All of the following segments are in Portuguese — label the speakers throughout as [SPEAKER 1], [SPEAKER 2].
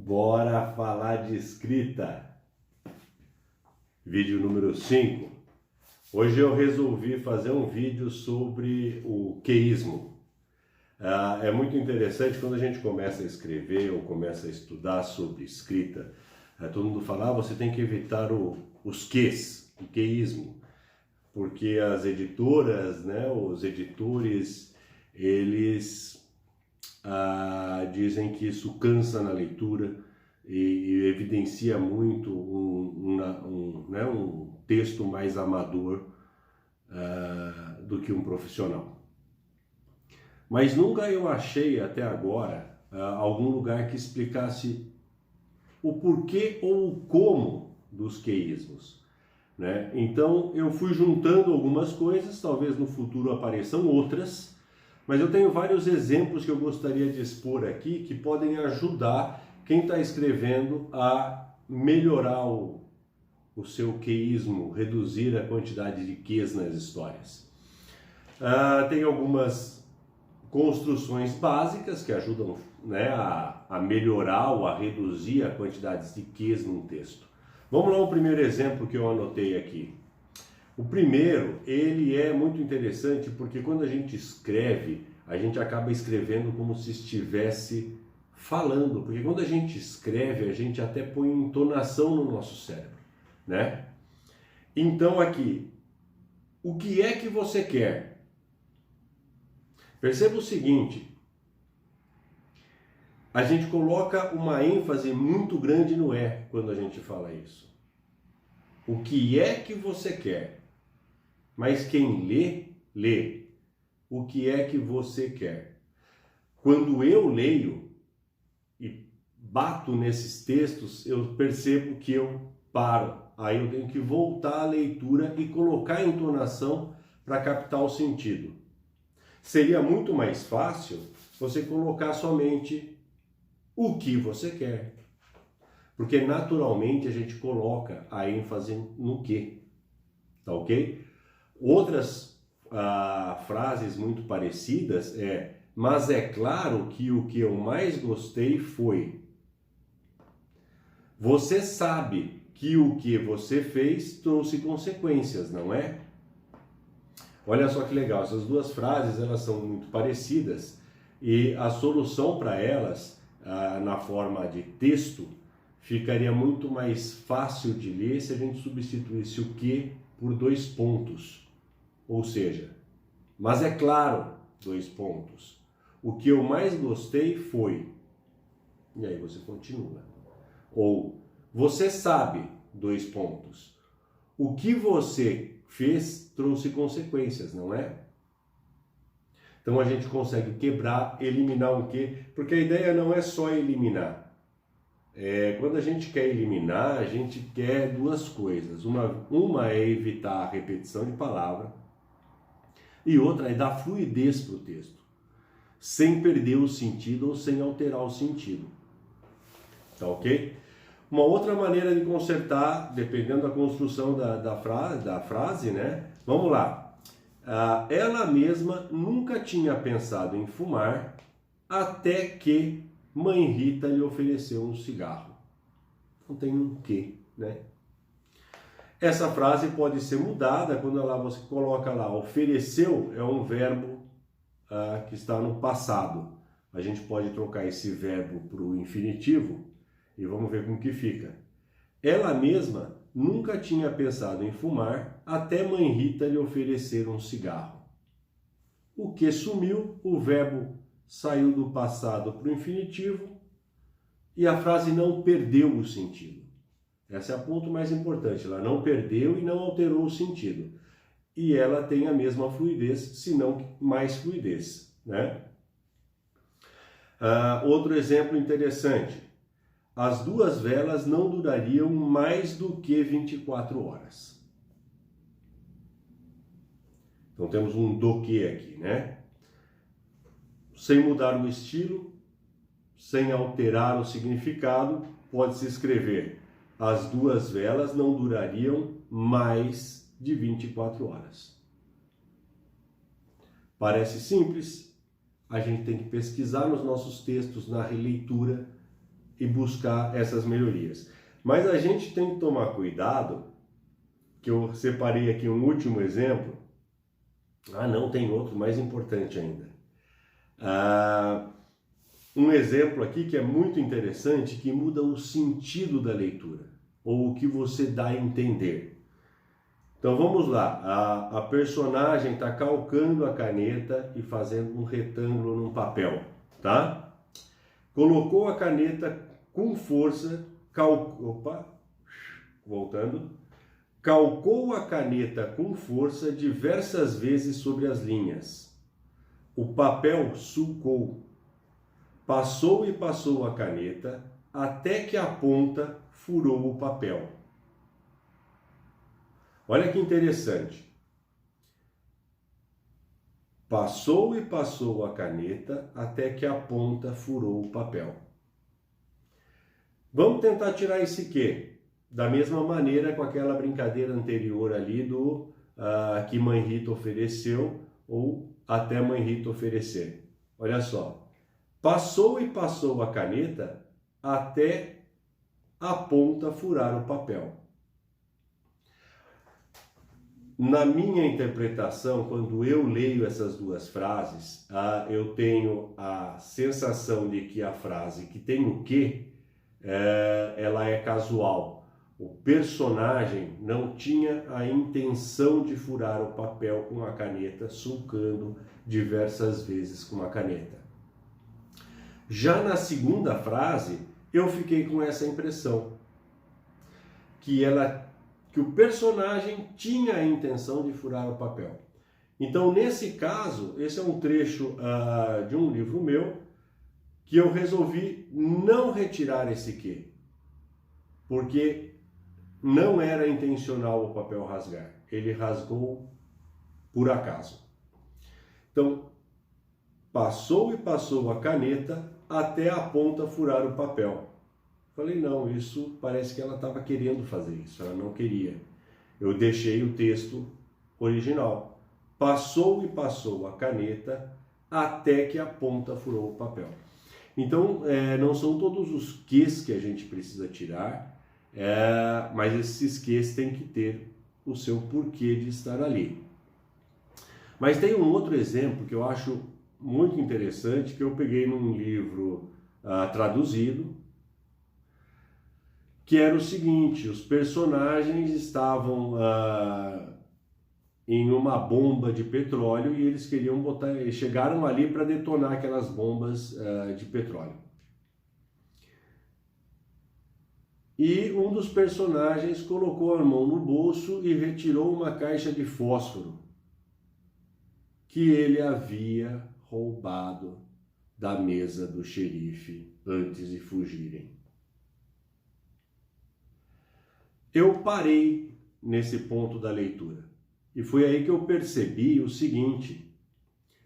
[SPEAKER 1] Bora falar de escrita. Vídeo número 5. Hoje eu resolvi fazer um vídeo sobre o queísmo. É muito interessante quando a gente começa a escrever ou começa a estudar sobre escrita. Todo mundo fala, você tem que evitar os quês, o queísmo. Porque as editoras, os editores, eles dizem que isso cansa na leitura e evidencia muito um texto mais amador do que um profissional. Mas nunca eu achei até agora algum lugar que explicasse o porquê ou o como dos queísmos. Então eu fui juntando algumas coisas, talvez no futuro apareçam outras, mas eu tenho vários exemplos que eu gostaria de expor aqui que podem ajudar quem está escrevendo a melhorar o seu queísmo, reduzir a quantidade de quês nas histórias. Tem algumas construções básicas que ajudam a melhorar ou a reduzir a quantidade de quês num texto. Vamos lá, o primeiro exemplo que eu anotei aqui. O primeiro, ele é muito interessante porque quando a gente escreve, a gente acaba escrevendo como se estivesse falando, porque quando a gente escreve, a gente até põe entonação no nosso cérebro, Então aqui, o que é que você quer? Perceba o seguinte, a gente coloca uma ênfase muito grande no é quando a gente fala isso. O que é que você quer? Mas quem lê, lê. O que é que você quer? Quando eu leio e bato nesses textos, eu percebo que eu paro. Aí eu tenho que voltar à leitura e colocar a entonação para captar o sentido. Seria muito mais fácil você colocar somente o que você quer. Porque naturalmente a gente coloca a ênfase no que. Tá ok? Outras frases muito parecidas mas é claro que o que eu mais gostei foi: você sabe que o que você fez trouxe consequências, não é? Olha só que legal, essas duas frases elas são muito parecidas e a solução para elas, na forma de texto, ficaria muito mais fácil de ler se a gente substituísse o que por dois pontos. Ou seja, mas é claro, dois pontos. O que eu mais gostei foi... E aí você continua. Ou, você sabe, dois pontos. O que você fez trouxe consequências, não é? Então a gente consegue quebrar, eliminar o quê? Porque a ideia não é só eliminar. Quando a gente quer eliminar, a gente quer duas coisas. Uma é evitar a repetição de palavra e outra é dar fluidez para o texto, sem perder o sentido ou sem alterar o sentido. Tá ok? Uma outra maneira de consertar, dependendo da construção da frase, Vamos lá. Ela mesma nunca tinha pensado em fumar até que Mãe Rita lhe ofereceu um cigarro. Não tem um quê, Essa frase pode ser mudada quando você coloca lá, ofereceu é um verbo que está no passado. A gente pode trocar esse verbo para o infinitivo e vamos ver como que fica. Ela mesma nunca tinha pensado em fumar até Mãe Rita lhe oferecer um cigarro. O que sumiu, o verbo saiu do passado para o infinitivo e a frase não perdeu o sentido. Esse é o ponto mais importante, ela não perdeu e não alterou o sentido. E ela tem a mesma fluidez, se não mais fluidez, Outro exemplo interessante. As duas velas não durariam mais do que 24 horas. Então temos um do que aqui, Sem mudar o estilo, sem alterar o significado, pode-se escrever: as duas velas não durariam mais de 24 horas. Parece simples, a gente tem que pesquisar nos nossos textos, na releitura, e buscar essas melhorias. Mas a gente tem que tomar cuidado, que eu separei aqui um último exemplo. Não, tem outro mais importante ainda. Um exemplo aqui que é muito interessante, que muda o sentido da leitura, ou o que você dá a entender. Então vamos lá, a personagem está calcando a caneta e fazendo um retângulo num papel, tá? Colocou a caneta com força, calcou a caneta com força diversas vezes sobre as linhas. O papel sulcou. Passou e passou a caneta até que a ponta furou o papel. Olha que interessante. Passou e passou a caneta até que a ponta furou o papel. Vamos tentar tirar esse quê? Da mesma maneira com aquela brincadeira anterior ali do que Mãe Rita ofereceu ou até Mãe Rita oferecer. Olha só. Passou e passou a caneta até a ponta furar o papel. Na minha interpretação, quando eu leio essas duas frases, eu tenho a sensação de que a frase que tem o quê, ela é casual. O personagem não tinha a intenção de furar o papel com a caneta, sulcando diversas vezes com a caneta. Já na segunda frase, eu fiquei com essa impressão, que o personagem tinha a intenção de furar o papel. Então, nesse caso, esse é um trecho de um livro meu, que eu resolvi não retirar esse quê, porque não era intencional o papel rasgar, ele rasgou por acaso. Então, passou e passou a caneta até a ponta furar o papel. Falei, não, isso parece que ela estava querendo fazer isso, ela não queria. Eu deixei o texto original. Passou e passou a caneta até que a ponta furou o papel. Então, não são todos os quês que a gente precisa tirar, mas esses quês têm que ter o seu porquê de estar ali. Mas tem um outro exemplo que eu acho muito interessante, que eu peguei num livro traduzido, que era o seguinte: os personagens estavam em uma bomba de petróleo e eles queriam chegaram ali para detonar aquelas bombas de petróleo. E um dos personagens colocou a mão no bolso e retirou uma caixa de fósforo que ele havia roubado da mesa do xerife antes de fugirem. Eu parei nesse ponto da leitura e foi aí que eu percebi o seguinte: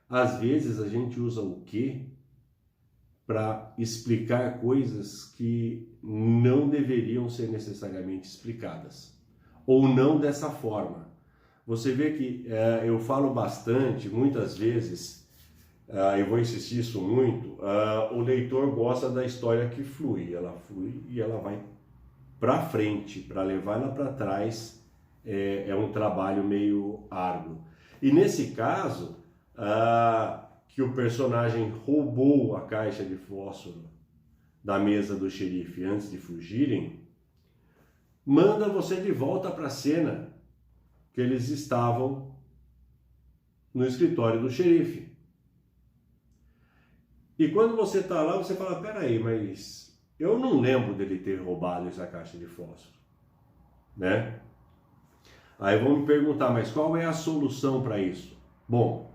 [SPEAKER 1] às vezes a gente usa o quê para explicar coisas que não deveriam ser necessariamente explicadas, ou não dessa forma. Você vê que eu falo bastante, muitas vezes, eu vou insistir isso muito, o leitor gosta da história que flui e ela vai para frente, para levar ela para trás, é um trabalho meio árduo. E nesse caso, que o personagem roubou a caixa de fósforo da mesa do xerife antes de fugirem, manda você de volta para a cena que eles estavam no escritório do xerife. E quando você está lá, você fala, peraí, mas eu não lembro dele ter roubado essa caixa de fósforo, né? Aí vão me perguntar, mas qual é a solução para isso? Bom,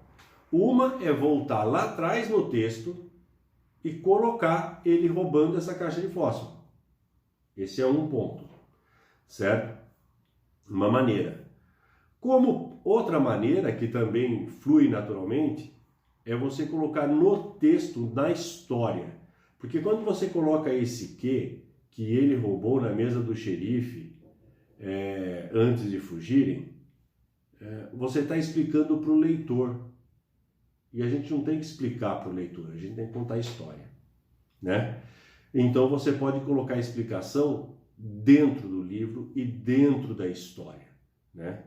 [SPEAKER 1] uma é voltar lá atrás no texto e colocar ele roubando essa caixa de fósforo. Esse é um ponto, certo? Uma maneira. Como outra maneira, que também flui naturalmente, é você colocar no texto, na história. Porque quando você coloca esse que ele roubou na mesa do xerife antes de fugirem, você está explicando para o leitor. E a gente não tem que explicar para o leitor, a gente tem que contar a história, né? Então você pode colocar a explicação dentro do livro e dentro da história, né?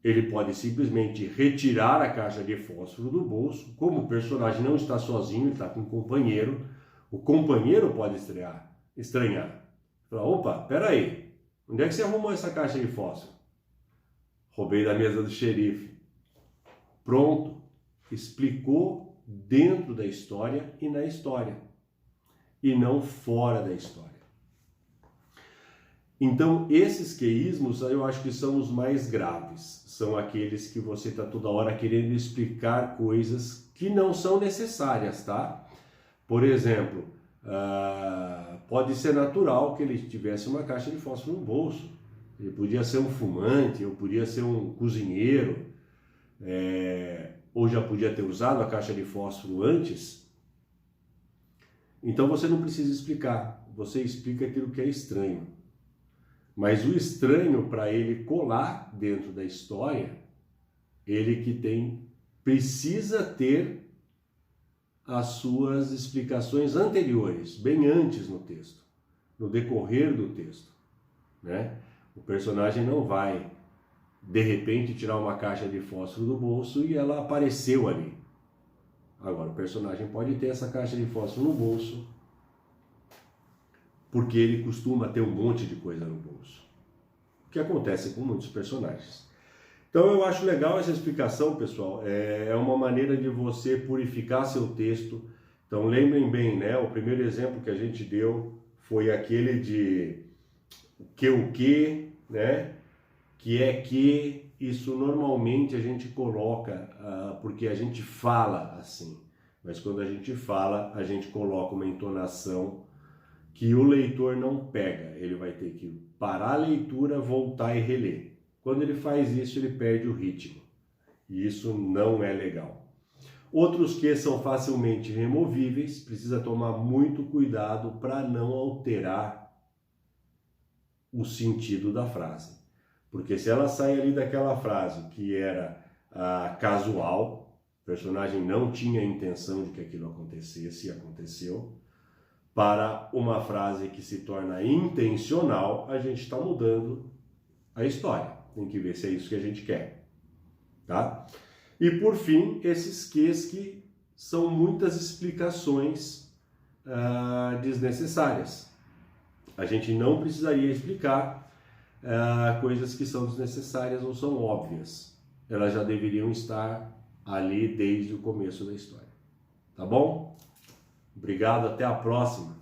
[SPEAKER 1] Ele pode simplesmente retirar a caixa de fósforo do bolso, como o personagem não está sozinho, ele está com um companheiro, o companheiro pode estranhar. Falar, opa, peraí, onde é que você arrumou essa caixa de fósforo? Roubei da mesa do xerife. Pronto, explicou dentro da história e na história, e não fora da história. Então, esses queísmos eu acho que são os mais graves. São aqueles que você está toda hora querendo explicar coisas que não são necessárias, tá? Por exemplo, pode ser natural que ele tivesse uma caixa de fósforo no bolso. Ele podia ser um fumante, ou podia ser um cozinheiro, ou já podia ter usado a caixa de fósforo antes. Então você não precisa explicar, você explica aquilo que é estranho. Mas o estranho, para ele colar dentro da história, ele que precisa ter as suas explicações anteriores, bem antes no texto, no decorrer do texto, né? O personagem não vai, de repente, tirar uma caixa de fósforo do bolso e ela apareceu ali. Agora, o personagem pode ter essa caixa de fósforo no bolso, porque ele costuma ter um monte de coisa no bolso, o que acontece com muitos personagens. Então eu acho legal essa explicação, pessoal, é uma maneira de você purificar seu texto. Então lembrem bem, né? O primeiro exemplo que a gente deu foi aquele de o que, né? Que, isso normalmente a gente coloca, porque a gente fala assim, mas quando a gente fala, a gente coloca uma entonação que o leitor não pega, ele vai ter que parar a leitura, voltar e reler. Quando ele faz isso, ele perde o ritmo, e isso não é legal. Outros que são facilmente removíveis, precisa tomar muito cuidado para não alterar o sentido da frase. Porque se ela sai ali daquela frase que era casual, o personagem não tinha a intenção de que aquilo acontecesse e aconteceu, para uma frase que se torna intencional, a gente está mudando a história. Tem que ver se é isso que a gente quer, tá? E por fim, esses que são muitas explicações desnecessárias. A gente não precisaria explicar coisas que são desnecessárias ou são óbvias. Elas já deveriam estar ali desde o começo da história. Tá bom? Obrigado, até a próxima.